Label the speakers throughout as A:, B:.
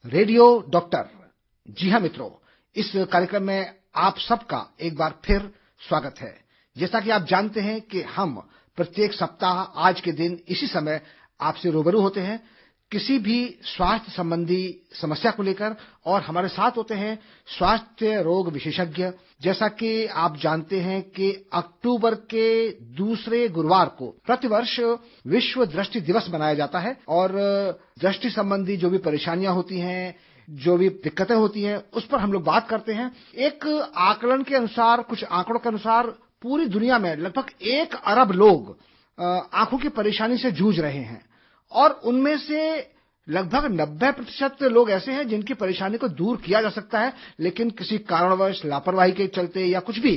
A: Radio doctor. जी हाँ मित्रों, इस कार्यक्रम में आप सबका एक बार फिर स्वागत है। जैसा कि आप जानते हैं कि हम प्रत्येक सप्ताह आज के दिन इसी समय आपसे रूबरू होते हैं किसी भी स्वास्थ्य संबंधी समस्या को लेकर, और हमारे साथ होते हैं स्वास्थ्य रोग विशेषज्ञ। जैसा कि आप जानते हैं कि अक्टूबर के दूसरे गुरुवार को प्रतिवर्ष विश्व दृष्टि दिवस मनाया जाता है, और दृष्टि संबंधी जो भी परेशानियां होती हैं, जो भी दिक्कतें होती हैं, उस पर हम लोग बात करते हैं। एक आकलन के अनुसार, कुछ आंकड़ों के अनुसार पूरी दुनिया में लगभग 1 अरब लोग आंखों की परेशानी से जूझ रहे हैं, और उनमें से लगभग 90% लोग ऐसे हैं जिनकी परेशानी को दूर किया जा सकता है, लेकिन किसी कारणवश, लापरवाही के चलते या कुछ भी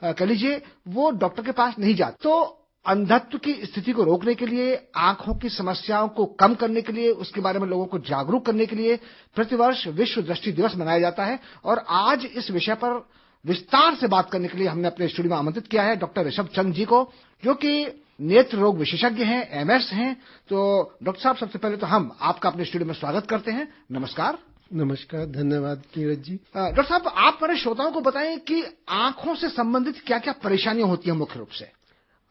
A: कह लीजिए, वो डॉक्टर के पास नहीं जाते। तो अंधत्व की स्थिति को रोकने के लिए, आंखों की समस्याओं को कम करने के लिए, उसके बारे में लोगों को जागरूक करने के लिए प्रतिवर्ष विश्व दृष्टि दिवस मनाया जाता है। और आज इस विषय पर विस्तार से बात करने के लिए हमने अपने स्टूडियो में आमंत्रित किया है डॉक्टर ऋषभ चंद जी को, जो कि नेत्र रोग विशेषज्ञ हैं, एमएस हैं। तो डॉक्टर साहब, सबसे पहले तो हम आपका अपने स्टूडियो में स्वागत करते हैं। नमस्कार।
B: नमस्कार, धन्यवाद नीरज जी।
A: डॉक्टर साहब, आप हमारे श्रोताओं को बताएं कि आंखों से संबंधित क्या क्या परेशानियां होती हैं मुख्य रूप से।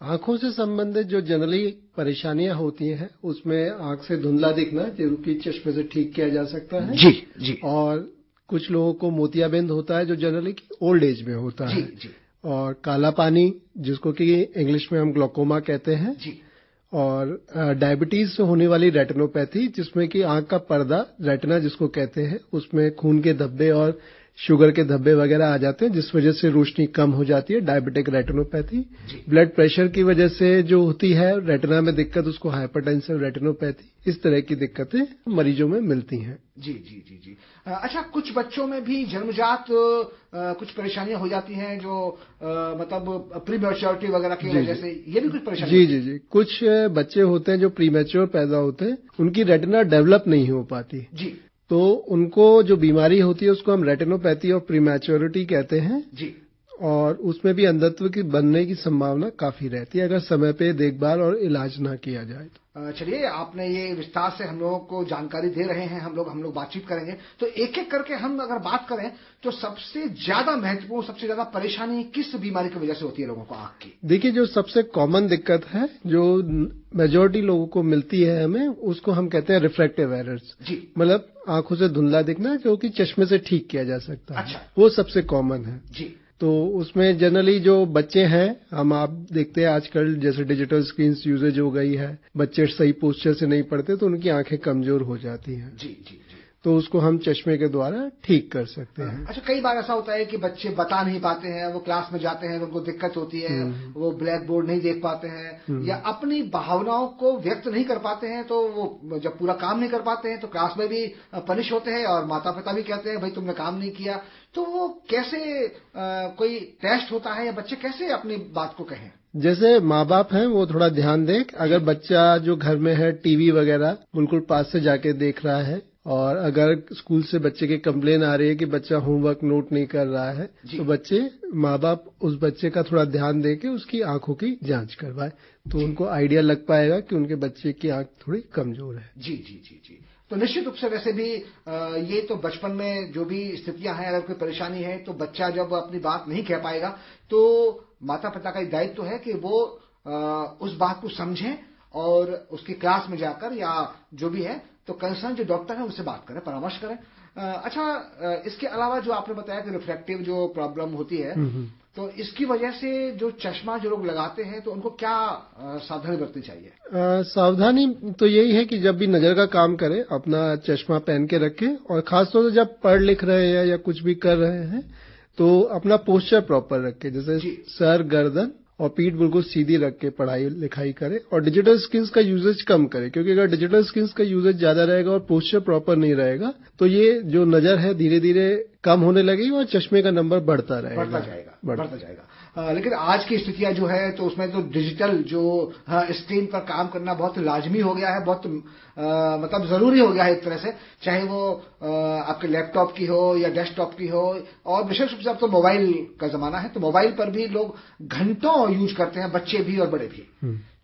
B: आंखों से संबंधित जो जनरली परेशानियां होती हैं, उसमें आंख से धुंधला दिखना, जो कि चश्मे से ठीक किया जा सकता है।
A: जी।
B: और कुछ लोगों को मोतियाबिंद होता है, जो जनरली ओल्ड एज में होता है।
A: जी।
B: और काला पानी, जिसको कि इंग्लिश में हम ग्लोकोमा कहते हैं।
A: जी।
B: और डायबिटीज से होने वाली रेटिनोपैथी, जिसमें कि आंख का पर्दा, रेटिना जिसको कहते हैं, उसमें खून के धब्बे और शुगर के धब्बे वगैरह आ जाते हैं, जिस वजह से रोशनी कम हो जाती है, डायबिटिक रेटिनोपैथी। ब्लड प्रेशर की वजह से जो होती है रेटिना में दिक्कत, उसको हाइपरटेंसिव रेटिनोपैथी। इस तरह की दिक्कतें मरीजों में मिलती हैं।
A: जी। अच्छा, कुछ बच्चों में भी जन्मजात कुछ परेशानियां हो जाती हैं, जो मतलब प्रीमैच्योरिटी वगैरह की वजह से, ये भी कुछ परेशानी।
B: जी। कुछ बच्चे होते हैं जो प्रीमैच्योर पैदा होते हैं, उनकी रेटिना डेवलप नहीं हो पाती
A: जी।
B: तो उनको जो बीमारी होती है उसको हम रेटिनोपैथी और प्रीमैच्योरिटी कहते हैं
A: जी।
B: और उसमें भी अंधत्व की बनने की संभावना काफी रहती है, अगर समय पे देखभाल और इलाज ना किया जाए तो।
A: चलिए, आपने ये विस्तार से हम लोगों को जानकारी दे रहे हैं, हम लोग बातचीत करेंगे। तो एक एक करके हम अगर बात करें तो सबसे ज्यादा महत्वपूर्ण, सबसे ज्यादा परेशानी किस बीमारी की वजह से होती है लोगों को आंख की?
B: देखिए, जो सबसे कॉमन दिक्कत है, जो मेजॉरिटी लोगों को मिलती है हमें, उसको हम कहते हैं रिफ्रैक्टिव एरर्स।
A: जी।
B: मतलब आंखों से धुंधला दिखना, जो कि चश्मे से ठीक किया जा सकता है।
A: अच्छा।
B: वो सबसे कॉमन है।
A: जी।
B: तो उसमें जनरली जो बच्चे हैं, आप देखते हैं आजकल जैसे डिजिटल स्क्रीन यूजेज हो गई है, बच्चे सही पोस्चर से नहीं पढ़ते तो उनकी आंखें कमजोर हो जाती हैं।
A: जी।
B: तो उसको हम चश्मे के द्वारा ठीक कर सकते हैं।
A: अच्छा, कई बार ऐसा होता है कि बच्चे बता नहीं पाते हैं, वो क्लास में जाते हैं तो उनको दिक्कत होती है, वो ब्लैक बोर्ड नहीं देख पाते हैं, या अपनी भावनाओं को व्यक्त नहीं कर पाते हैं, तो वो जब पूरा काम नहीं कर पाते हैं तो क्लास में भी पनिश होते हैं, और माता पिता भी कहते हैं भाई तुमने काम नहीं किया। तो वो कैसे, कोई टेस्ट होता है या बच्चे कैसे अपनी बात को कहें?
B: जैसे माँ बाप हैं, वो थोड़ा ध्यान दें। अगर बच्चा जो घर में है टीवी वगैरह बिल्कुल पास से जाके देख रहा है, और अगर स्कूल से बच्चे की कंप्लेन आ रही है कि बच्चा होमवर्क नोट नहीं कर रहा है, तो माँ बाप उस बच्चे का थोड़ा ध्यान दे के उसकी आंखों की जांच करवाए, तो उनको आइडिया लग पाएगा कि उनके बच्चे की आंख थोड़ी कमजोर है।
A: जी। तो निश्चित रूप से वैसे भी ये तो बचपन में जो भी स्थितियां हैं, अगर कोई परेशानी है तो बच्चा जब अपनी बात नहीं कह पाएगा, तो माता पिता का दायित्व है कि वो उस बात को समझें और उसकी क्लास में जाकर या जो भी है तो कंसर्न जो डॉक्टर है उनसे बात करें, परामर्श करें। अच्छा, इसके अलावा जो आपने बताया कि रिफ्रैक्टिव जो प्रॉब्लम होती है, तो इसकी वजह से जो चश्मा जो लोग लगाते हैं तो उनको क्या सावधानी बरतनी चाहिए?
B: सावधानी तो यही है कि जब भी नजर का काम करें अपना चश्मा पहन के रखें, और खासतौर से जब पढ़ लिख रहे हैं या कुछ भी कर रहे हैं तो अपना पोस्चर प्रॉपर रखें, जैसे सर, गर्दन और पीठ बिल्कुल सीधी रख के पढ़ाई लिखाई करें, और डिजिटल स्क्रीन्स का यूजेज कम करें, क्योंकि अगर डिजिटल स्क्रीन्स का यूजेज ज्यादा रहेगा और पोस्चर प्रॉपर नहीं रहेगा तो ये जो नजर है धीरे धीरे कम होने लगेगी और चश्मे का नंबर बढ़ता
A: जाएगा। लेकिन आज की स्थितियां जो है तो उसमें तो डिजिटल जो स्क्रीन पर काम करना बहुत लाजमी हो गया है, बहुत मतलब जरूरी हो गया है एक तरह से, चाहे वो आपके लैपटॉप की हो या डेस्कटॉप की हो, और विशेष रूप से अब तो मोबाइल का जमाना है, तो मोबाइल पर भी लोग घंटों यूज करते हैं, बच्चे भी और बड़े भी।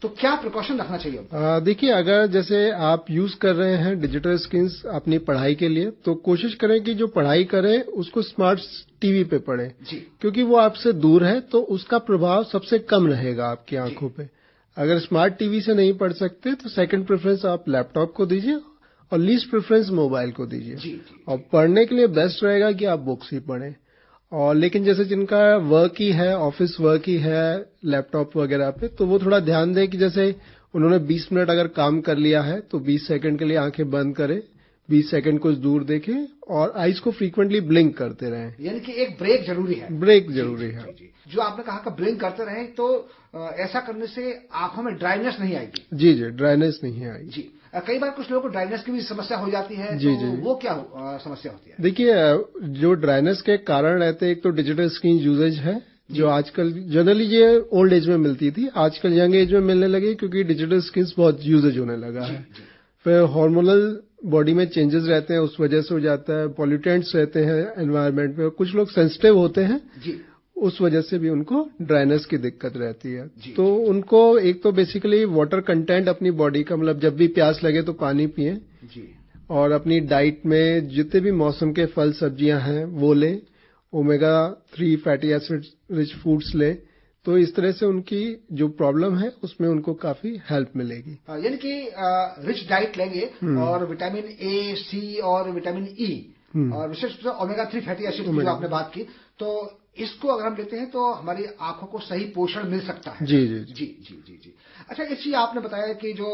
A: तो क्या प्रिकॉशन रखना चाहिए?
B: देखिए, अगर जैसे आप यूज कर रहे हैं डिजिटल स्क्रीन्स अपनी पढ़ाई के लिए, तो कोशिश करें कि जो पढ़ाई करें उसको स्मार्ट टीवी पे पढ़ें
A: जी।
B: क्योंकि वो आपसे दूर है तो उसका प्रभाव सबसे कम रहेगा आपकी आंखों पे। अगर स्मार्ट टीवी से नहीं पढ़ सकते तो सेकंड प्रेफरेंस आप लैपटॉप को दीजिए और लीस्ट प्रेफरेंस मोबाइल को दीजिए। और पढ़ने के लिए बेस्ट रहेगा कि आप बुक्स ही पढ़ें। और लेकिन जैसे जिनका वर्क ही है, ऑफिस वर्क ही है लैपटॉप वगैरह पे, तो वो थोड़ा ध्यान दें कि जैसे उन्होंने 20 मिनट अगर काम कर लिया है तो 20 सेकंड के लिए आंखें बंद करें, 20 सेकंड कुछ दूर देखें और आईज को फ्रीक्वेंटली ब्लिंक करते रहें।
A: यानी कि एक ब्रेक जरूरी है।
B: ब्रेक जरूरी है।
A: जो आपने कहा कि ब्लिंक करते रहें, तो ऐसा करने से आंखों में ड्राइनेस नहीं आएगी?
B: जी, ड्राइनेस नहीं आएगी।
A: जी। कई बार कुछ लोगों को ड्राइनेस की भी समस्या हो जाती है, तो वो क्या समस्या होती है?
B: देखिए, जो ड्राइनेस के कारण रहते हैं, एक तो डिजिटल स्क्रीन यूजेज है जो आजकल जनरली ये ओल्ड एज में मिलती थी, आजकल यंग एज में मिलने लगी क्योंकि डिजिटल स्क्रीन बहुत यूजेज होने लगा है। फिर हार्मोनल बॉडी में चेंजेस रहते हैं, उस वजह से हो जाता है। पॉल्यूटेंट्स रहते हैं एनवायरनमेंट में, कुछ लोग सेंसिटिव होते हैं
A: जी।
B: उस वजह से भी उनको ड्राइनेस की दिक्कत रहती है। तो उनको एक तो बेसिकली वाटर कंटेंट अपनी बॉडी का, मतलब जब भी प्यास लगे तो पानी पिएं
A: जी। और
B: अपनी डाइट में जितने भी मौसम के फल सब्जियां हैं वो लें, omega 3 fatty acid rich foods लें, तो इस तरह से उनकी जो प्रॉब्लम है उसमें उनको काफी हेल्प मिलेगी।
A: यानी कि रिच डाइट लेंगे और विटामिन ए, सी और विटामिन ई और विशेष रूप से ओमेगा 3 फैटी एसिड की जो आपने बात की, तो इसको अगर हम लेते हैं तो हमारी आंखों को सही पोषण मिल सकता है।
B: जी जी
A: जी जी जी जी। अच्छा, एक चीज आपने बताया कि जो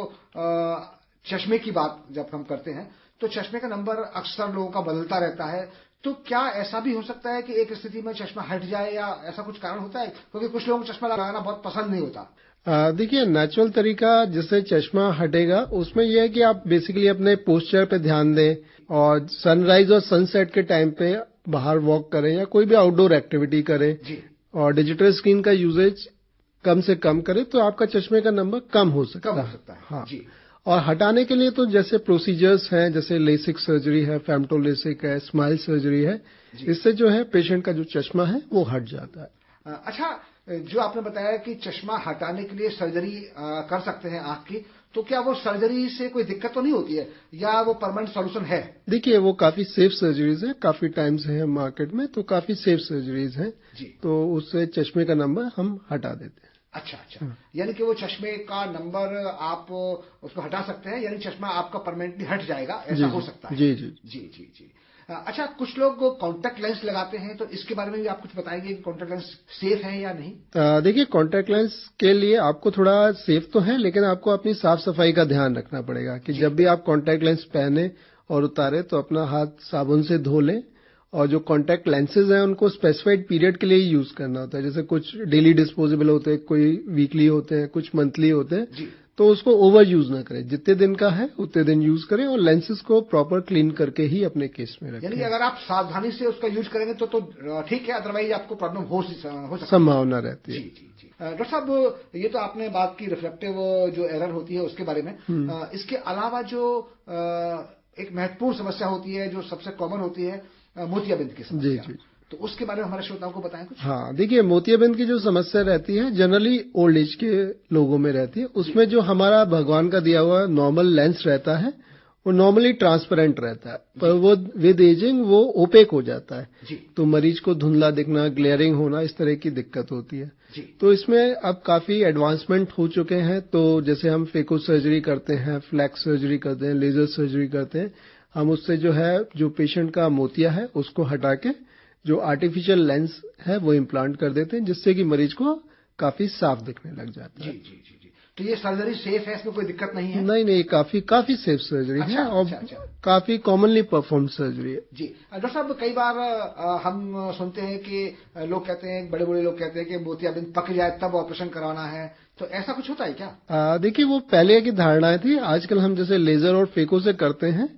A: चश्मे की बात जब हम करते हैं तो चश्मे का नंबर अक्सर लोगों का बदलता रहता है, तो क्या ऐसा भी हो सकता है कि एक स्थिति में चश्मा हट जाए या ऐसा कुछ कारण होता है? क्योंकि कुछ लोगों को चश्मा लगाना बहुत पसंद नहीं होता।
B: देखिए, नेचुरल तरीका जिससे चश्मा हटेगा उसमें यह है कि आप बेसिकली अपने पोस्चर पे ध्यान दें और सनराइज और सनसेट के टाइम पे बाहर वॉक करें या कोई भी आउटडोर एक्टिविटी करें
A: जी। और
B: डिजिटल स्क्रीन का यूजेज कम से कम करें तो आपका चश्मे का नंबर कम हो सकता
A: है।
B: हाँ
A: जी।
B: और हटाने के लिए तो जैसे प्रोसीजर्स हैं, जैसे लेसिक सर्जरी है, फेमटो लेसिक है, स्माइल सर्जरी है, इससे जो है पेशेंट का जो चश्मा है वो हट जाता है।
A: अच्छा, जो आपने बताया कि चश्मा हटाने के लिए सर्जरी कर सकते हैं आंख की, तो क्या वो सर्जरी से कोई दिक्कत तो नहीं होती है या वो परमानेंट सॉल्यूशन है?
B: देखिए, वो काफी सेफ सर्जरीज है, काफी टाइम से है मार्केट में, तो काफी सेफ सर्जरीज हैं
A: जी।
B: तो उससे चश्मे का नंबर हम हटा देते हैं।
A: अच्छा। यानी कि वो चश्मे का नंबर आप उसको हटा सकते हैं, यानी चश्मा आपका परमानेंटली हट जाएगा, ऐसा हो सकता है?
B: जी जी
A: जी जी जी। अच्छा, कुछ लोग कॉन्टैक्ट लेंस लगाते हैं, तो इसके बारे में भी आप कुछ बताएंगे कि कॉन्टैक्ट लेंस सेफ है या नहीं?
B: देखिए, कॉन्टैक्ट लेंस के लिए आपको थोड़ा सेफ तो है, लेकिन आपको अपनी साफ सफाई का ध्यान रखना पड़ेगा कि जब भी आप कॉन्टैक्ट लेंस पहने और उतारे तो अपना हाथ साबुन से धो लें। और जो कॉन्टैक्ट लेंसेज हैं उनको स्पेसिफाइड पीरियड के लिए ही यूज करना होता है, जैसे कुछ डेली डिस्पोजेबल होते हैं, कोई वीकली होते हैं, कुछ मंथली होते हैं
A: जी। तो
B: उसको ओवर यूज ना करें, जितने दिन का है उतने दिन यूज करें और लेंसेज को प्रॉपर क्लीन करके ही अपने केस में रखें।
A: यानी कि अगर आप सावधानी से उसका यूज करेंगे तो ठीक है, अदरवाइज आपको प्रॉब्लम हो सकती है,
B: संभावना रहती है।
A: जी जी जी। डॉक्टर साहब, ये तो आपने बात की रिफ्लेक्टिव जो एरर होती है उसके बारे में, इसके अलावा जो एक महत्वपूर्ण समस्या होती है जो सबसे कॉमन होती है, मोतियाबिंद की समस्या,
B: जी।
A: तो उसके बारे में हमारे श्रोताओं को बताएं कुछ।
B: हाँ, देखिए, मोतियाबिंद की जो समस्या रहती है जनरली ओल्ड एज के लोगों में रहती है। उसमें जो हमारा भगवान का दिया हुआ नॉर्मल लेंस रहता है वो नॉर्मली ट्रांसपेरेंट रहता है, पर वो विद एजिंग वो ओपेक हो जाता है
A: जी।
B: तो मरीज को धुंधला दिखना, ग्लेयरिंग होना, इस तरह की दिक्कत होती है
A: जी।
B: तो इसमें अब काफी एडवांसमेंट हो चुके हैं। तो जैसे हम फेको सर्जरी करते हैं, फ्लैक्स सर्जरी करते हैं, लेजर सर्जरी करते हैं, हम उससे जो है जो पेशेंट का मोतिया है उसको हटा के जो आर्टिफिशियल लेंस है वो इम्प्लांट कर देते हैं, जिससे कि मरीज को काफी साफ दिखने लग जाता है।
A: जी जी जी जी। तो ये सर्जरी सेफ है, इसमें कोई दिक्कत नहीं है?
B: नहीं, काफी सेफ सर्जरी है और काफी कॉमनली परफॉर्म सर्जरी है।
A: जी। डॉक्टर साहब, कई बार हम सुनते हैं कि लोग कहते हैं, बड़े बड़े लोग कहते हैं कि मोतियाबिंद पक जाए तब ऑपरेशन करवाना है, तो ऐसा कुछ होता है क्या?
B: देखिए, वो पहले की धारणाएं थी। आजकल हम जैसे लेजर और फेको से करते हैं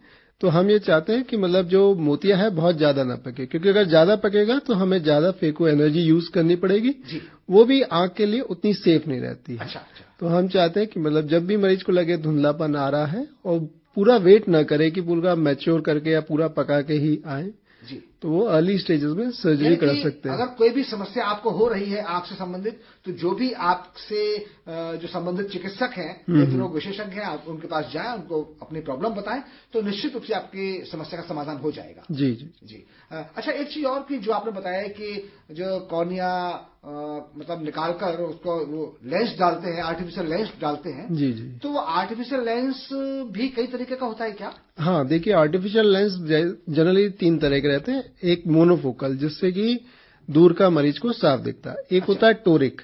B: तो हम ये चाहते हैं कि मतलब जो मोतिया है बहुत ज्यादा ना पके, क्योंकि अगर ज्यादा पकेगा तो हमें ज्यादा फेको एनर्जी यूज करनी पड़ेगी
A: जी।
B: वो भी आंख के लिए उतनी सेफ नहीं रहती है।
A: अच्छा।
B: तो हम चाहते हैं कि मतलब जब भी मरीज को लगे धुंधलापन आ रहा है और पूरा वेट ना करे कि पूरा मैच्योर करके या पूरा पका के ही आए,
A: जी।
B: तो वो अर्ली स्टेजेस में सर्जरी करा सकते हैं।
A: अगर कोई भी समस्या आपको हो रही है आंख से संबंधित, तो जो भी आपसे जो संबंधित चिकित्सक हैं, नेत्र विशेषज्ञ हैं, आप उनके पास जाएं, उनको अपनी प्रॉब्लम बताएं, तो निश्चित रूप से आपकी समस्या का समाधान हो जाएगा।
B: जी जी
A: जी। अच्छा, एक चीज और की जो आपने बताया कि जो कॉर्निया मतलब निकालकर उसको वो लेंस डालते हैं, आर्टिफिशियल लेंस डालते हैं।
B: जी जी।
A: तो वो आर्टिफिशियल लेंस भी कई तरीके का होता है क्या?
B: हाँ, देखिए आर्टिफिशियल लेंस जनरली 3 तरह के रहते हैं। एक मोनोफोकल, जिससे कि दूर का मरीज को साफ दिखता है। एक होता है टोरिक।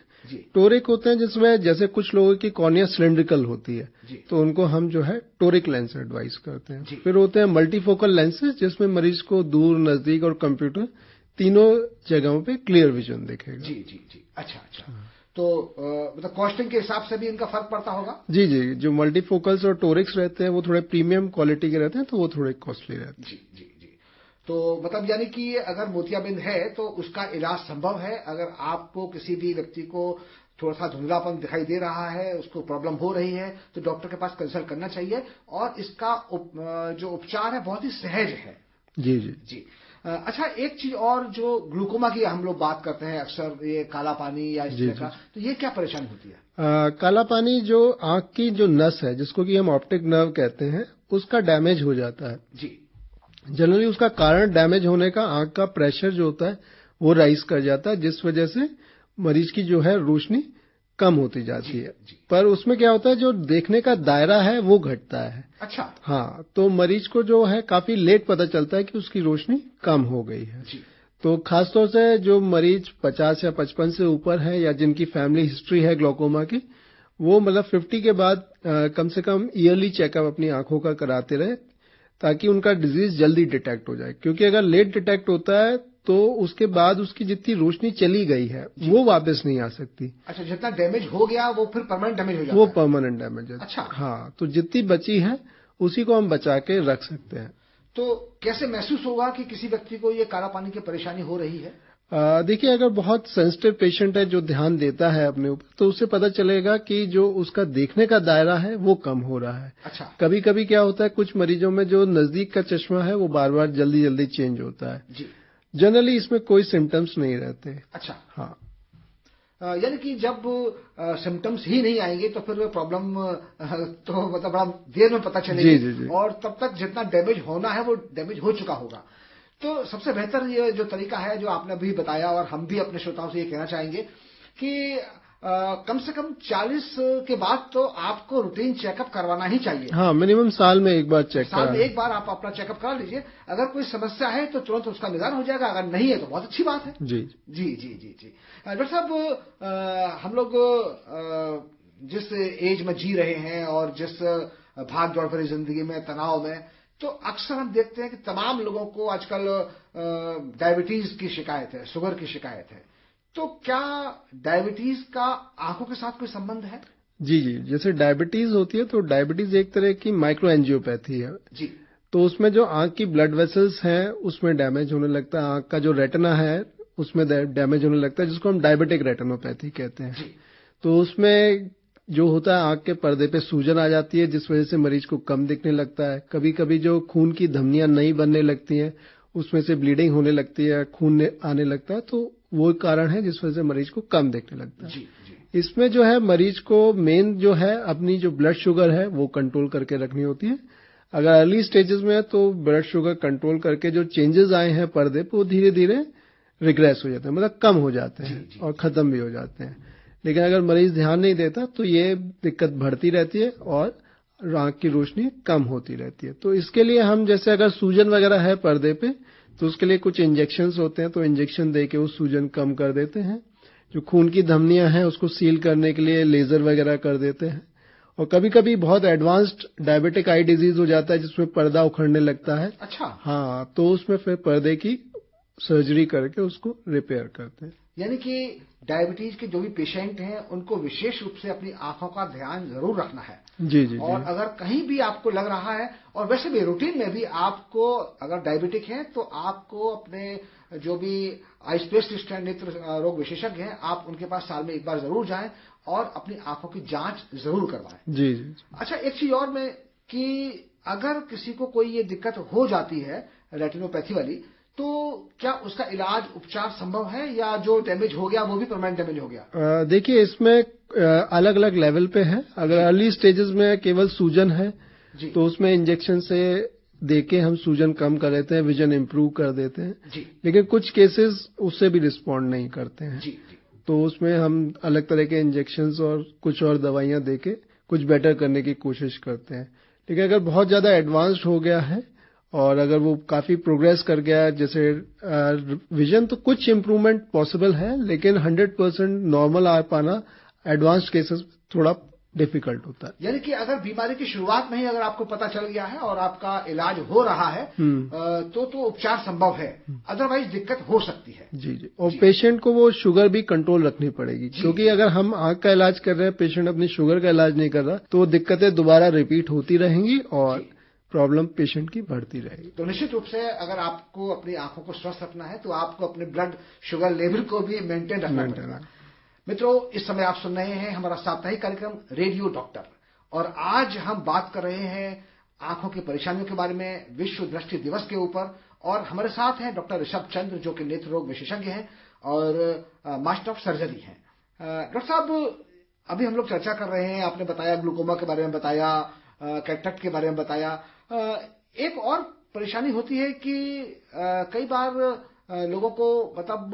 B: टोरिक होते हैं जिसमें जैसे कुछ लोगों की कॉर्निया सिलिंड्रिकल होती है, तो उनको हम जो है टोरिक लेंस एडवाइस करते हैं। फिर होते हैं मल्टीफोकल लेंसेज, जिसमें मरीज को दूर, नजदीक और कंप्यूटर तीनों जगहों पे क्लियर विजन दिखेगा।
A: जी जी जी। अच्छा अच्छा। तो मतलब कॉस्टिंग के हिसाब से भी इनका फर्क पड़ता होगा?
B: जी जी। जो मल्टीफोकल्स और टोरिक्स रहते हैं वो थोड़े प्रीमियम क्वालिटी के रहते हैं, तो वो थोड़े कॉस्टली रहते हैं।
A: जी जी जी। तो मतलब यानी कि अगर मोतियाबिंद है तो उसका इलाज संभव है। अगर आपको किसी भी व्यक्ति को थोड़ा सा धुंधलापन दिखाई दे रहा है, उसको प्रॉब्लम हो रही है, तो डॉक्टर के पास कंसल्ट करना चाहिए। और इसका जो उपचार है बहुत ही सहज है।
B: जी जी
A: जी। अच्छा, एक चीज और, जो ग्लूकोमा की हम लोग बात करते हैं अक्सर, ये काला पानी या इस तरह का, तो ये क्या परेशानी होती है?
B: काला पानी जो आंख की जो नस है, जिसको कि हम ऑप्टिक नर्व कहते हैं, उसका डैमेज हो जाता है।
A: जी।
B: जनरली उसका कारण डैमेज होने का आंख का प्रेशर जो होता है वो राइज कर जाता है, जिस वजह से मरीज की जो है रोशनी कम होती जाती है। पर उसमें क्या होता है, जो देखने का दायरा है वो घटता है।
A: अच्छा।
B: हाँ, तो मरीज को जो है काफी लेट पता चलता है कि उसकी रोशनी कम हो गई है।
A: जी।
B: तो खासतौर से जो मरीज 50 या 55 से ऊपर है, या जिनकी फैमिली हिस्ट्री है ग्लोकोमा की, वो मतलब 50 के बाद कम से कम ईयरली चेकअप अपनी आंखों का कराते रहे, ताकि उनका डिजीज जल्दी डिटेक्ट हो जाए। क्योंकि अगर लेट डिटेक्ट होता है तो उसके बाद उसकी जितनी रोशनी चली गई है वो वापस नहीं आ सकती।
A: अच्छा, जितना डैमेज हो गया वो फिर परमानेंट डैमेज हो जाता है?
B: वो परमानेंट डैमेज है।
A: अच्छा।
B: हाँ, तो जितनी बची है उसी को हम बचा के रख सकते हैं।
A: तो कैसे महसूस होगा कि किसी व्यक्ति को ये काला पानी की परेशानी हो रही है?
B: देखिए, अगर बहुत सेंसिटिव पेशेंट है जो ध्यान देता है अपने ऊपर, तो उससे पता चलेगा कि जो उसका देखने का दायरा है वो कम हो रहा है।
A: अच्छा।
B: कभी कभी क्या होता है, कुछ मरीजों में जो नजदीक का चश्मा है वो बार बार जल्दी जल्दी चेंज होता है।
A: जी।
B: जनरली इसमें कोई सिम्टम्स नहीं रहते।
A: अच्छा।
B: हाँ।
A: यानी कि जब सिम्टम्स ही नहीं आएंगे तो फिर प्रॉब्लम तो मतलब बड़ा देर में पता चलेगी।
B: जी, जी, जी।
A: और तब तक जितना डैमेज होना है वो डैमेज हो चुका होगा। तो सबसे बेहतर ये जो तरीका है जो आपने अभी बताया, और हम भी अपने श्रोताओं से ये कहना चाहेंगे कि कम से कम 40 के बाद तो आपको रूटीन चेकअप करवाना ही चाहिए।
B: हाँ, मिनिमम साल में एक बार
A: साल में एक बार आप अपना चेकअप करा लीजिए। अगर कोई समस्या है तो तुरंत उसका निदान हो जाएगा, अगर नहीं है तो बहुत अच्छी बात है।
B: जी
A: जी जी जी जी। डॉक्टर साहब, हम लोग जिस एज में जी रहे हैं और जिस भाग दौड़ भरी जिंदगी में, तनाव में, तो अक्सर हम देखते हैं कि तमाम लोगों को आजकल डायबिटीज की शिकायत है, शुगर की शिकायत है। तो क्या डायबिटीज का आंखों के साथ कोई संबंध है?
B: जी जी। जैसे डायबिटीज होती है, तो डायबिटीज एक तरह की माइक्रो एंजियोपैथी है।
A: जी।
B: तो उसमें जो आंख की ब्लड वेसल्स हैं उसमें डैमेज होने लगता है, आंख का जो रेटिना है उसमें डैमेज होने लगता है, जिसको हम डायबिटिक रेटिनोपैथी कहते हैं।
A: जी।
B: तो उसमें जो होता है, आंख के पर्दे पे सूजन आ जाती है, जिस वजह से मरीज को कम दिखने लगता है। कभी कभी जो खून की धमनियां नहीं बनने लगती हैं, उसमें से ब्लीडिंग होने लगती है, खून आने लगता है, तो वो कारण है जिस वजह से मरीज को कम दिखने लगता है।
A: जी जी।
B: इसमें जो है मरीज को मेन जो है अपनी जो ब्लड शुगर है वो कंट्रोल करके रखनी होती है। अगर अर्ली स्टेजेस में है तो ब्लड शुगर कंट्रोल करके जो चेंजेस आए हैं पर्दे पे, वो धीरे धीरे रिग्रेस हो जाते हैं, मतलब कम हो जाते हैं और खत्म भी हो जाते हैं। लेकिन अगर मरीज ध्यान नहीं देता तो ये दिक्कत बढ़ती रहती है और आंख की रोशनी कम होती रहती है। तो इसके लिए हम, जैसे अगर सूजन वगैरह है पर्दे पे, तो उसके लिए कुछ इंजेक्शंस होते हैं, तो इंजेक्शन देके वो सूजन कम कर देते हैं। जो खून की धमनियां हैं उसको सील करने के लिए लेजर वगैरह कर देते हैं। और कभी कभी बहुत एडवांस्ड डायबिटिक आई डिजीज हो जाता है जिसमें पर्दा उखड़ने लगता है।
A: अच्छा।
B: हाँ, तो उसमें फिर पर्दे की सर्जरी करके उसको रिपेयर करते हैं।
A: यानी कि डायबिटीज के जो भी पेशेंट हैं उनको विशेष रूप से अपनी आंखों का ध्यान जरूर रखना है।
B: जी जी।
A: और अगर कहीं भी आपको लग रहा है, और वैसे भी रूटीन में भी आपको अगर डायबिटिक है तो आपको अपने जो भी आई स्पेशलिस्ट हैं, नेत्र रोग विशेषज्ञ हैं, आप उनके पास साल में एक बार जरूर जाएं और अपनी आंखों की जांच जरूर करवाएं।
B: जी जी।
A: अच्छा, एक चीज और में कि अगर किसी को कोई ये दिक्कत हो जाती है रेटिनोपैथी वाली, तो क्या उसका इलाज उपचार संभव है या जो डैमेज हो गया वो भी परमानेंट डैमेज हो गया?
B: देखिए, इसमें अलग अलग लेवल पे है। अगर अर्ली स्टेजेस में केवल सूजन है तो उसमें इंजेक्शन से देके हम सूजन कम कर देते हैं, विजन इंप्रूव कर देते हैं। लेकिन कुछ केसेस उससे भी रिस्पॉन्ड नहीं करते हैं, तो उसमें हम अलग तरह के इंजेक्शंस और कुछ और दवाइयां देके कुछ बेटर करने की कोशिश करते हैं। लेकिन अगर बहुत ज्यादा एडवांस्ड हो गया है और अगर वो काफी प्रोग्रेस कर गया, जैसे विजन, तो कुछ इम्प्रूवमेंट पॉसिबल है, लेकिन 100% नॉर्मल आ पाना एडवांस्ड केसेस थोड़ा डिफिकल्ट होता है।
A: यानी कि अगर बीमारी की शुरुआत में ही अगर आपको पता चल गया है और आपका इलाज हो रहा है तो उपचार संभव है, अदरवाइज दिक्कत हो सकती है।
B: जी। और पेशेंट को वो शुगर भी कंट्रोल रखनी पड़ेगी, क्योंकि अगर हम आंख का इलाज कर रहे हैं, पेशेंट अपनी शुगर का इलाज नहीं कर रहा, तो दिक्कतें दोबारा रिपीट होती रहेंगी और प्रॉब्लम पेशेंट की बढ़ती रहेगी।
A: तो निश्चित रूप से अगर आपको अपनी आंखों को स्वस्थ रखना है तो आपको अपने ब्लड शुगर लेवल को भी मेंटेन रखना पड़ेगा। मित्रों, इस समय आप सुन रहे हैं हमारा साप्ताहिक कार्यक्रम रेडियो डॉक्टर, और आज हम बात कर रहे हैं आंखों की परेशानियों के बारे में, विश्व दृष्टि दिवस के ऊपर। और हमारे साथ हैं डॉक्टर ऋषभ चंद्र, जो कि नेत्र रोग विशेषज्ञ हैं और मास्टर ऑफ सर्जरी हैं। डॉक्टर साहब, अभी हम लोग चर्चा कर रहे हैं, आपने बताया ग्लूकोमा के बारे में बताया, कैटरेक्ट के बारे में बताया। एक और परेशानी होती है कि कई बार लोगों को मतलब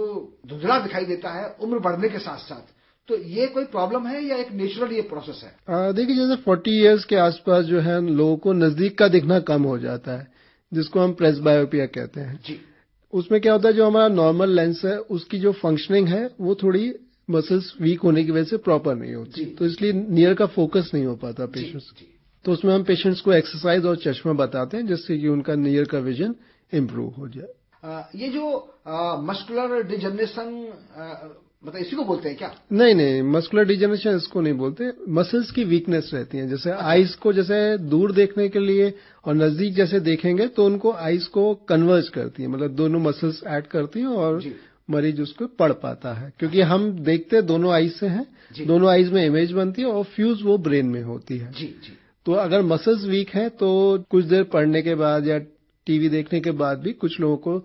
A: धुंधला दिखाई देता है उम्र बढ़ने के साथ साथ, तो ये कोई प्रॉब्लम है या एक नेचुरल ये प्रोसेस है?
B: देखिए, जैसे 40 इयर्स के आसपास जो है लोगों को नजदीक का दिखना कम हो जाता है, जिसको हम प्रेसबायोपिया कहते हैं। जी। उसमें क्या होता है, जो हमारा नॉर्मल लेंस है उसकी जो फंक्शनिंग है वो थोड़ी मसल्स वीक होने की वजह से प्रॉपर नहीं होती, तो इसलिए नियर का फोकस नहीं हो पाता पेशेंट्स। तो उसमें हम पेशेंट्स को एक्सरसाइज और चश्मा बताते हैं, जिससे कि उनका नियर का विजन इम्प्रूव हो जाए।
A: ये जो मस्कुलर डिजनरेशन, मतलब इसी को बोलते हैं क्या?
B: नहीं, मस्कुलर डिजनरेशन इसको नहीं बोलते। मसल्स की वीकनेस रहती है, जैसे आईज को जैसे दूर देखने के लिए और नजदीक जैसे देखेंगे तो उनको आईज को कन्वर्ज करती है, मतलब दोनों मसल्स ऐड करती हैं और मरीज उसको पढ़ पाता है, क्योंकि हम देखते दोनों आईज से हैं, दोनों आईज में इमेज बनती है और फ्यूज वो ब्रेन में होती है। तो अगर मसल्स वीक है तो कुछ देर पढ़ने के बाद या टीवी देखने के बाद भी कुछ लोगों को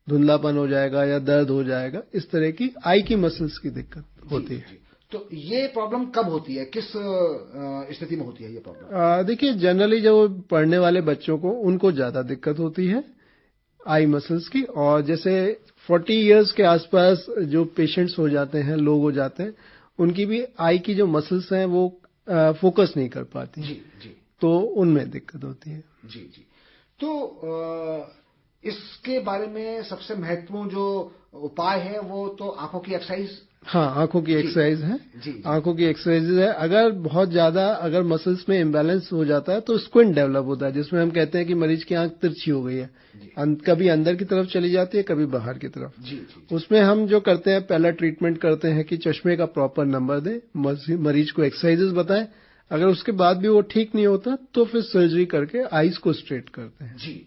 B: धुंधलापन हो जाएगा या दर्द हो जाएगा, इस तरह की आई की मसल्स की दिक्कत होती है।
A: तो ये प्रॉब्लम कब होती है, किस स्थिति में होती है ये प्रॉब्लम?
B: देखिए, जनरली जो पढ़ने वाले बच्चों को उनको ज्यादा दिक्कत होती है आई मसल्स की, और जैसे 40 इयर्स के आसपास जो पेशेंट्स हो जाते हैं, लोग हो जाते हैं, उनकी भी आई की जो मसल्स हैं वो फोकस नहीं कर पाती। जी। तो उनमें दिक्कत होती है।
A: जी। तो इसके बारे में सबसे महत्वपूर्ण जो उपाय है वो तो आंखों की एक्सरसाइज।
B: हाँ, आंखों की एक्सरसाइज है। आंखों की एक्सरसाइज है। अगर बहुत ज्यादा अगर मसल्स में इम्बैलेंस हो जाता है तो स्क्विंट डेवलप होता है, जिसमें हम कहते हैं कि मरीज की आंख तिरछी हो गई है, कभी अंदर की तरफ चली जाती है, कभी बाहर की तरफ। उसमें हम जो करते हैं, पहला ट्रीटमेंट करते हैं कि चश्मे का प्रॉपर नंबर दें, मरीज को एक्सरसाइजेस बताएं। अगर उसके बाद भी वो ठीक नहीं होता तो फिर सर्जरी करके आईज को स्ट्रेट करते हैं।
A: जी।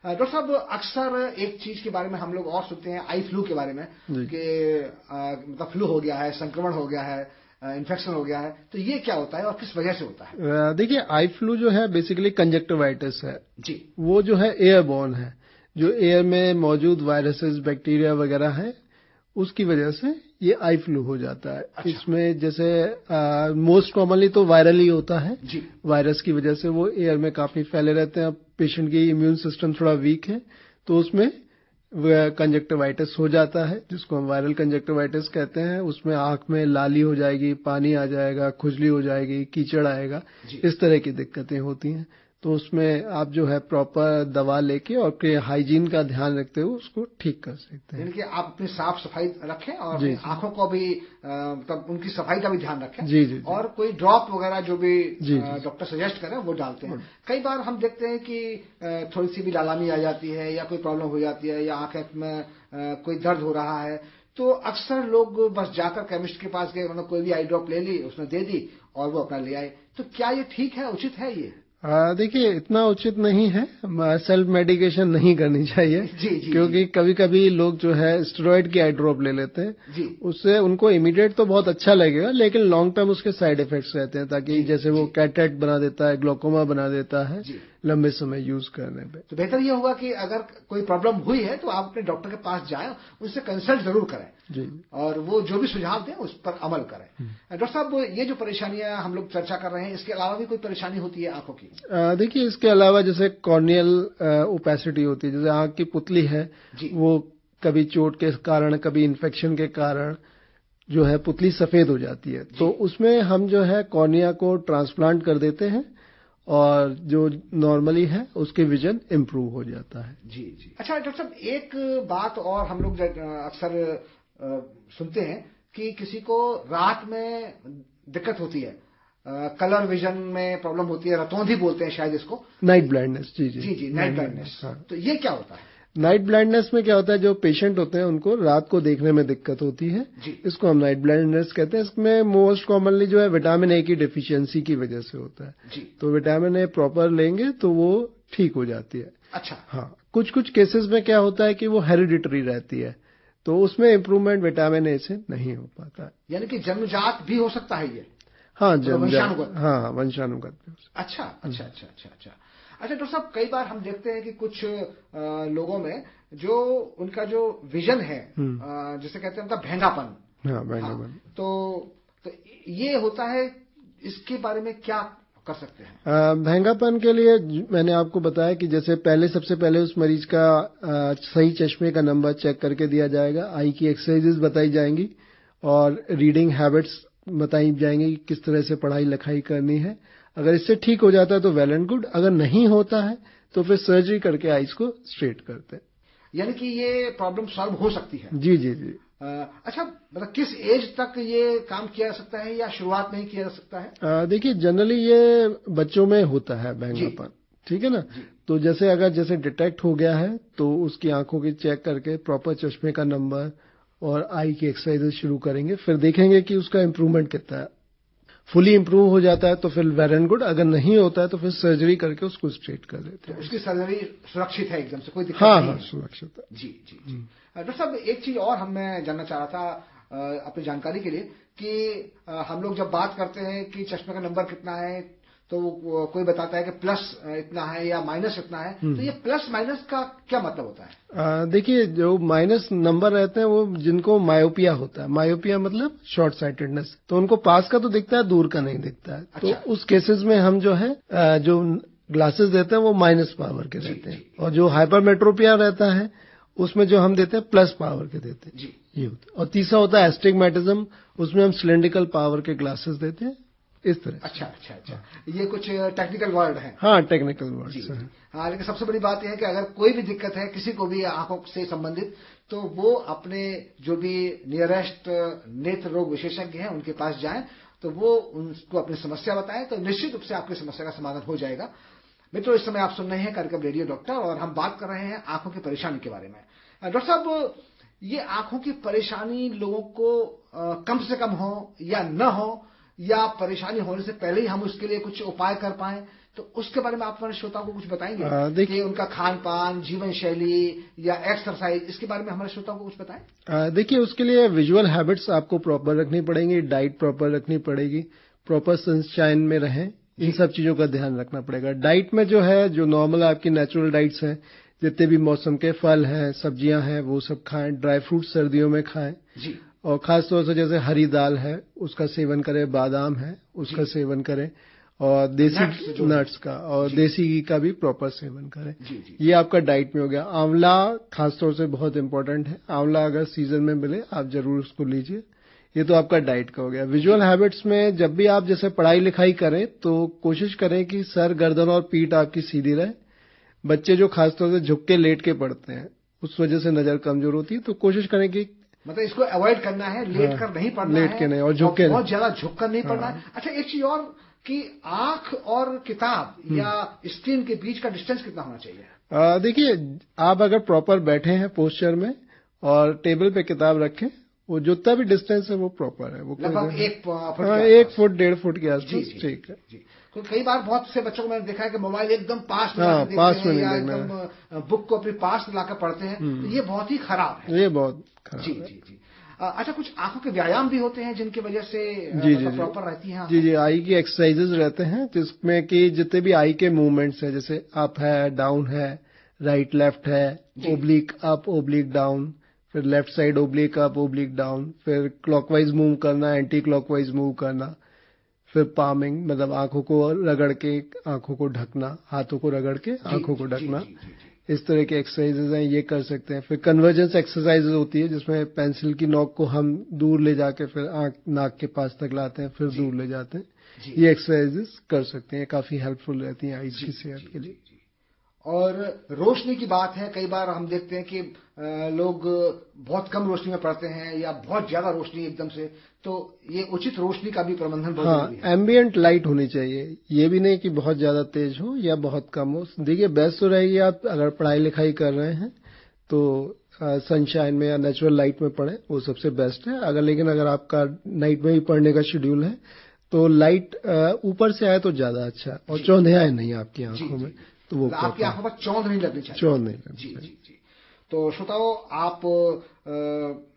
A: डॉक्टर साहब, अक्सर एक चीज के बारे में हम लोग और सुनते हैं, आई फ्लू के बारे में, कि मतलब फ्लू हो गया है, संक्रमण हो गया है, इन्फेक्शन हो गया है, तो ये क्या होता है और किस वजह से होता है?
B: देखिए, आई फ्लू जो है बेसिकली कंजक्टिवाइटिस है
A: जी। वो
B: जो है एयरबोर्न है, जो एयर में मौजूद वायरसेस, बैक्टीरिया वगैरह है, उसकी वजह से ये आई फ्लू हो जाता है। अच्छा। इसमें जैसे मोस्ट कॉमनली तो वायरल ही होता है। जी। वायरस की वजह से वो एयर में काफी फैले रहते हैं। पेशेंट की इम्यून सिस्टम थोड़ा वीक है तो उसमें कंजक्टिवाइटिस हो जाता है, जिसको हम वायरल कंजक्टिवाइटिस कहते हैं। उसमें आंख में लाली हो जाएगी, पानी आ जाएगा, खुजली हो जाएगी, कीचड़ आएगा, इस तरह की दिक्कतें होती हैं। तो उसमें आप जो है प्रॉपर दवा लेके और हाइजीन का ध्यान रखते हुए उसको ठीक कर सकते हैं।
A: यानी कि आप अपनी साफ सफाई रखें और आंखों को भी मतलब उनकी सफाई का भी ध्यान रखें।
B: जी।
A: और कोई ड्रॉप वगैरह जो भी डॉक्टर सजेस्ट करें वो डालते हैं। कई बार हम देखते हैं कि थोड़ी सी भी लालामी आ जाती है या कोई प्रॉब्लम हो जाती है या आंख में कोई दर्द हो रहा है, तो अक्सर लोग बस जाकर केमिस्ट के पास गए, मतलब कोई भी आई ड्रॉप ले ली, उसने दे दी और वो अपना ले आए। तो क्या ये ठीक है, उचित है ये?
B: देखिए, इतना उचित नहीं है, सेल्फ मेडिकेशन नहीं करनी चाहिए। जी, क्योंकि कभी कभी लोग जो है स्टेरॉइड की आई ड्रॉप ले लेते हैं। उससे उनको इमीडिएट तो बहुत अच्छा लगेगा, लेकिन लॉन्ग टर्म उसके साइड इफेक्ट्स रहते हैं, ताकि जैसे वो कैटरेक्ट बना देता है, ग्लोकोमा बना देता है, लंबे समय यूज करने पे।
A: तो बेहतर ये होगा कि अगर कोई प्रॉब्लम हुई है तो आप अपने डॉक्टर के पास जाएं, उनसे कंसल्ट जरूर करें
B: जी,
A: और वो जो भी सुझाव दें उस पर अमल करें। डॉक्टर साहब, ये जो परेशानियां हम लोग चर्चा कर रहे हैं, इसके अलावा भी कोई परेशानी होती है आंखों की?
B: देखिए, इसके अलावा जैसे कॉर्नियल ओपेसिटी होती है, जैसे आंख की पुतली है वो कभी चोट के कारण, कभी इन्फेक्शन के कारण जो है पुतली सफेद हो जाती है, तो उसमें हम जो है कॉर्निया को ट्रांसप्लांट कर देते हैं और जो नॉर्मली है उसके विजन इम्प्रूव हो जाता है।
A: जी जी। अच्छा डॉक्टर साहब, एक बात और हम लोग अक्सर सुनते हैं कि किसी को रात में दिक्कत होती है, कलर विजन में प्रॉब्लम होती है, रतौंधी बोलते हैं शायद इसको,
B: नाइट ब्लाइंडनेस। जी जी
A: जी जी, नाइट ब्लाइंडनेस। तो ये क्या होता है?
B: नाइट ब्लाइंडनेस में क्या होता है, जो पेशेंट होते हैं उनको रात को देखने में दिक्कत होती है, इसको हम नाइट ब्लाइंडनेस कहते हैं। इसमें मोस्ट कॉमनली जो है विटामिन ए की डेफिशिएंसी की वजह से होता है जी। तो विटामिन ए प्रॉपर लेंगे तो वो ठीक हो जाती है।
A: अच्छा।
B: हाँ, कुछ कुछ केसेस में क्या होता है कि वो हेरिडिटरी रहती है, तो उसमें इम्प्रूवमेंट विटामिन ए से नहीं हो पाता है।
A: यानी कि जन्मजात भी हो सकता है ये?
B: हाँ, वंशानुगत। हाँ, वंशानुगत।
A: अच्छा अच्छा अच्छा अच्छा अच्छा। अच्छा डॉक्टर साहब, कई बार हम देखते हैं कि कुछ लोगों में जो उनका जो विजन है, जिसे कहते हैं उनका भेंगापन।
B: हाँ, भेंगापन।
A: तो ये होता है, इसके बारे में क्या कर सकते हैं?
B: भेंगापन के लिए मैंने आपको बताया कि जैसे सबसे पहले उस मरीज का सही चश्मे का नंबर चेक करके दिया जाएगा, आई की एक्सरसाइजेज बताई जाएंगी और रीडिंग हैबिट्स बताई जाएंगी कि किस तरह से पढ़ाई लिखाई करनी है। अगर इससे ठीक हो जाता है तो वेल एंड गुड, अगर नहीं होता है तो फिर सर्जरी करके आईज को स्ट्रेट करते हैं।
A: यानी कि ये प्रॉब्लम सॉल्व हो सकती है?
B: जी जी जी।
A: अच्छा, मतलब किस एज तक ये काम किया जा सकता है या शुरुआत में ही किया जा सकता है?
B: देखिए, जनरली ये बच्चों में होता है भेंगापन, ठीक है ना। तो जैसे डिटेक्ट हो गया है तो उसकी आंखों की चेक करके प्रॉपर चश्मे का नंबर और आई की एक्सरसाइजेज शुरू करेंगे, फिर देखेंगे कि उसका इम्प्रूवमेंट कितना है। फुली इम्प्रूव हो जाता है तो फिर वेल एंड गुड, अगर नहीं होता है तो फिर सर्जरी करके उसको स्ट्रेट कर देते हैं।
A: तो उसकी सर्जरी सुरक्षित है एकदम से, कोई दिक्कत नहीं है?
B: हाँ, सुरक्षित है।
A: जी जी जी। डॉक्टर साहब, एक चीज और मैं जानना चाह रहा था अपनी जानकारी के लिए कि हम लोग जब बात करते हैं कि चश्मे का नंबर कितना है, तो कोई बताता है कि प्लस इतना है या माइनस इतना है, तो ये प्लस माइनस का क्या मतलब होता है?
B: देखिए, जो माइनस नंबर रहते हैं वो जिनको मायोपिया होता है, मायोपिया मतलब शॉर्ट साइटेडनेस, तो उनको पास का तो दिखता है, दूर का नहीं दिखता है। अच्छा। तो उस केसेस में हम जो है जो ग्लासेस देते हैं वो माइनस पावर के देते हैं, और जो हाइपरमेट्रोपिया रहता है उसमें जो हम देते हैं प्लस पावर के देते हैं। ये होता है। और तीसरा होता है एस्टिग्मेटिज्म, उसमें हम सिलेंड्रिकल पावर के ग्लासेस देते हैं, इस तरह।
A: अच्छा अच्छा अच्छा। ये कुछ टेक्निकल वर्ड है?
B: हाँ, टेक्निकल वर्ड है।
A: हाँ, लेकिन सबसे बड़ी बात यह है कि अगर कोई भी दिक्कत है किसी को भी आंखों से संबंधित, तो वो अपने जो भी नियरेस्ट नेत्र रोग विशेषज्ञ हैं उनके पास जाएं, तो वो उनको अपनी समस्या बताएं, तो निश्चित रूप से आपकी समस्या का समाधान हो जाएगा। मित्रों, इस समय आप सुन रहे हैं कार्यक्रम रेडियो डॉक्टर और हम बात कर रहे हैं आंखों की परेशानी के बारे में। डॉक्टर साहब, ये आंखों की परेशानी लोगों को कम से कम हो या न हो, या परेशानी होने से पहले ही हम उसके लिए कुछ उपाय कर पाएं, तो उसके बारे में आप हमारे श्रोताओं को कुछ बताएंगे कि उनका खान पान, जीवन शैली या एक्सरसाइज, इसके बारे में हमारे श्रोताओं को कुछ बताएं?
B: देखिए, उसके लिए विजुअल हैबिट्स आपको प्रॉपर रखनी पड़ेंगी, डाइट प्रॉपर रखनी पड़ेगी, प्रॉपर सनशाइन में रहें, इन सब चीजों का ध्यान रखना पड़ेगा। डाइट में जो है, जो नॉर्मल आपकी नेचुरल डाइट्स हैं, जितने भी मौसम के फल हैं, सब्जियां हैं, वो सब खाएं। ड्राई फ्रूट सर्दियों में खाएं जी। और खास तौर से जैसे हरी दाल है उसका सेवन करें, बादाम है उसका सेवन करें, और देसी नट्स का और देसी घी का भी प्रॉपर सेवन करें। ये आपका डाइट में हो गया। आंवला खास तौर से बहुत इंपॉर्टेंट है, आंवला अगर सीजन में मिले आप जरूर उसको लीजिए। ये तो आपका डाइट का हो गया। विजुअल हैबिट्स में जब भी आप जैसे पढ़ाई लिखाई करें तो कोशिश करें कि सर, गर्दन और पीठ आपकी सीधी रहे। बच्चे जो खासतौर से झुक के लेट के पढ़ते हैं उस वजह से नजर कमजोर होती है, तो कोशिश करें कि
A: मतलब इसको अवॉइड करना है, लेट कर नहीं पढ़ना
B: है, लेट के नहीं और झुक के,
A: बहुत ज्यादा झुक कर नहीं पढ़ना है। अच्छा, एक चीज और कि आंख और किताब या स्क्रीन के बीच का डिस्टेंस कितना होना चाहिए?
B: देखिए, आप अगर प्रॉपर बैठे हैं पोस्चर में और टेबल पे किताब रखें, वो जितना भी डिस्टेंस है वो प्रॉपर है, वो
A: लगभग 1
B: फुट 1.5 फुट के आसपास, ठीक है जी।
A: तो कई बार बहुत से बच्चों को मैंने देखा है कि मोबाइल एकदम पास में
B: देखते हैं
A: या एकदम बुक को अपने पास लाकर पढ़ते हैं, तो ये बहुत ही खराब है।
B: ये बहुत खराब
A: जी जी जी। अच्छा, कुछ आंखों के व्यायाम भी होते हैं जिनकी वजह से प्रॉपर रहती हैं?
B: जी, आई की एक्सरसाइजेज रहते हैं जिसमें कि जितने भी आई के मूवमेंट्स हैं, जैसे अप है, डाउन है, राइट लेफ्ट है, ओब्लिक अप, ओब्लिक डाउन, फिर left side oblique up, oblique down, फिर क्लॉकवाइज मूव करना, एंटी क्लॉकवाइज मूव करना, फिर पामिंग मतलब आंखों को रगड़ के आंखों को ढकना, हाथों को रगड़ के आंखों को ढकना, इस तरह के एक्सरसाइजेज हैं, ये कर सकते हैं। फिर कन्वर्जेंस एक्सरसाइजेज होती है जिसमें पेंसिल की नोक को हम दूर ले जाके फिर नाक के पास तक लाते हैं, फिर दूर ले जाते हैं। ये एक्सरसाइजेज कर सकते हैं, काफी हेल्पफुल रहती हैं आईज की सेहत के लिए।
A: और रोशनी की बात है, कई बार हम देखते हैं कि लोग बहुत कम रोशनी में पढ़ते हैं या बहुत ज्यादा रोशनी एकदम से, तो ये उचित रोशनी का भी प्रबंधन बहुत जरूरी है।
B: एम्बिएंट लाइट होनी चाहिए, ये भी नहीं कि बहुत ज्यादा तेज हो या बहुत कम हो। देखिए, बेस्ट तो रहेगी आप अगर पढ़ाई लिखाई कर रहे हैं तो सनशाइन में या नेचुरल लाइट में पढ़ें, वो सबसे बेस्ट है। लेकिन अगर आपका नाइट में ही पढ़ने का शेड्यूल है तो लाइट ऊपर से आए तो ज्यादा अच्छा है, और चौंधियाए नहीं आपकी आंखों में, तो वो
A: आपकी आंखों पर चौंध नहीं लगनी चाहिए।
B: चौंध नहीं लगनी चाहिए।
A: जी। तो श्रोताओं, आप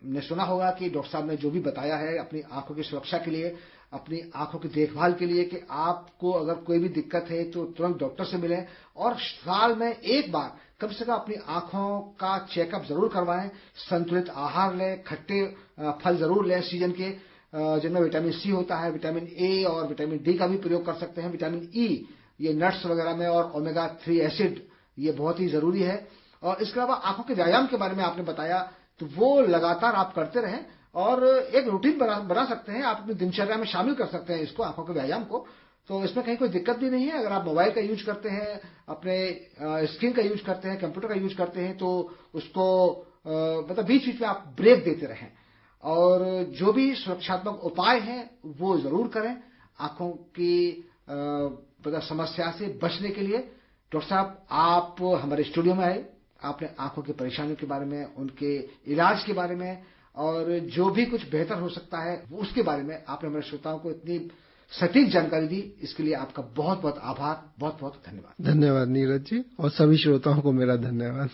A: ने सुना होगा कि डॉक्टर साहब ने जो भी बताया है अपनी आंखों की सुरक्षा के लिए, अपनी आंखों की देखभाल के लिए, कि आपको अगर कोई भी दिक्कत है तो तुरंत डॉक्टर से मिलें और साल में एक बार कम से कम अपनी आंखों का चेकअप जरूर करवाएं। संतुलित आहार लें, खट्टे फल जरूर लें सीजन के, जिनमें विटामिन सी होता है, विटामिन ए और विटामिन डी का भी प्रयोग कर सकते हैं। विटामिन ई ये नट्स वगैरह में, और ओमेगा 3 एसिड ये बहुत ही जरूरी है। और इसके अलावा आंखों के व्यायाम के बारे में आपने बताया, तो वो लगातार आप करते रहें और एक रूटीन बना सकते हैं, आप अपनी दिनचर्या में शामिल कर सकते हैं इसको, आंखों के व्यायाम को। तो इसमें कहीं कोई दिक्कत भी नहीं है। अगर आप मोबाइल का यूज करते हैं, अपने स्क्रीन का यूज करते हैं, कंप्यूटर का यूज करते हैं, तो उसको मतलब बीच बीच में आप ब्रेक देते रहें, और जो भी सुरक्षात्मक उपाय हैं वो जरूर करें आंखों की समस्या से बचने के लिए। डॉक्टर साहब, आप हमारे स्टूडियो में आए, आपने आंखों की परेशानियों के बारे में, उनके इलाज के बारे में, और जो भी कुछ बेहतर हो सकता है उसके बारे में आपने हमारे श्रोताओं को इतनी सटीक जानकारी दी। इसके लिए आपका बहुत बहुत आभार, बहुत बहुत धन्यवाद।
B: धन्यवाद नीरज जी, और सभी श्रोताओं को मेरा धन्यवाद।